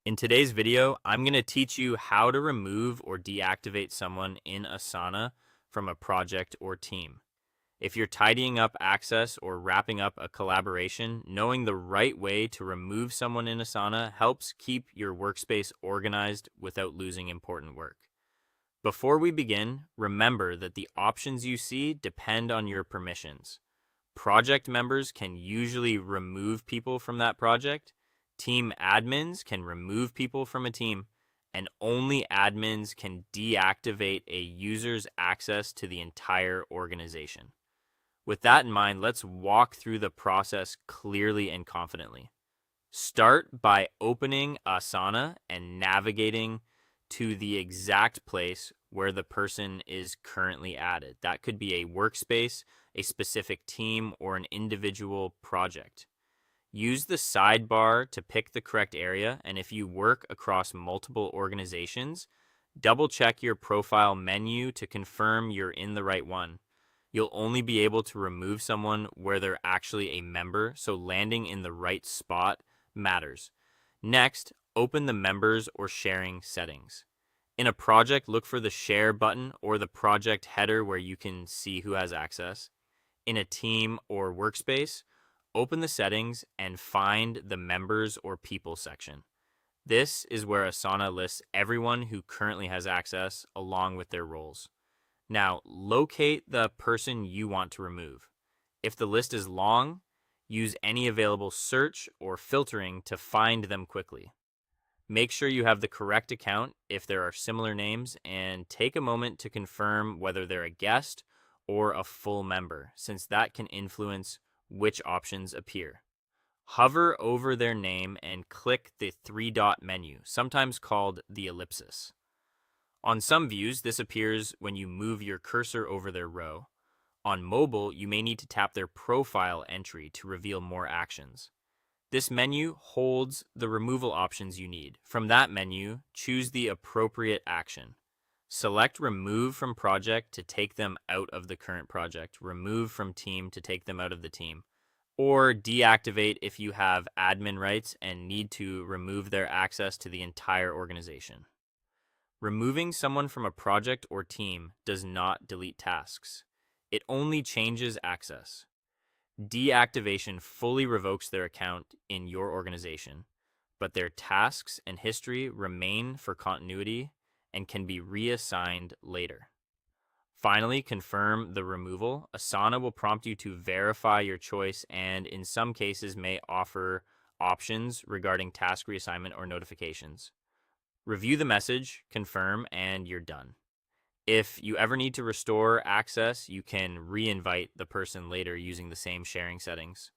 In today's video, I'm going to teach you how to remove or deactivate someone in Asana from a project or team. If you're tidying up access or wrapping up a collaboration, knowing the right way to remove someone in Asana helps keep your workspace organized without losing important work. Before we begin, remember that the options you see depend on your permissions. Project members can usually remove people from that project. Team admins can remove people from a team, and only admins can deactivate a user's access to the entire organization. With that in mind, let's walk through the process clearly and confidently. Start by opening Asana and navigating to the exact place where the person is currently added. That could be a workspace, a specific team, or an individual project. Use the sidebar to pick the correct area, and if you work across multiple organizations, double check your profile menu to confirm you're in the right one. You'll only be able to remove someone where they're actually a member, so landing in the right spot matters. Next, open the members or sharing settings. In a project, look for the share button or the project header where you can see who has access. In a team or workspace, open the settings and find the members or people section. This is where Asana lists everyone who currently has access along with their roles. Now, locate the person you want to remove. If the list is long, use any available search or filtering to find them quickly. Make sure you have the correct account if there are similar names, and take a moment to confirm whether they're a guest or a full member, since that can influence which options appear. Hover over their name and click the three-dot menu, sometimes called the ellipsis. On some views, this appears when you move your cursor over their row. On mobile, you may need to tap their profile entry to reveal more actions. This menu holds the removal options you need. From that menu, choose the appropriate action. Select Remove from Project to take them out of the current project, Remove from Team to take them out of the team, or Deactivate if you have admin rights and need to remove their access to the entire organization. Removing someone from a project or team does not delete tasks. It only changes access. Deactivation fully revokes their account in your organization, but their tasks and history remain for continuity and can be reassigned later. Finally, confirm the removal. Asana will prompt you to verify your choice and, in some cases, may offer options regarding task reassignment or notifications. Review the message, confirm, and you're done. If you ever need to restore access, you can re-invite the person later using the same sharing settings.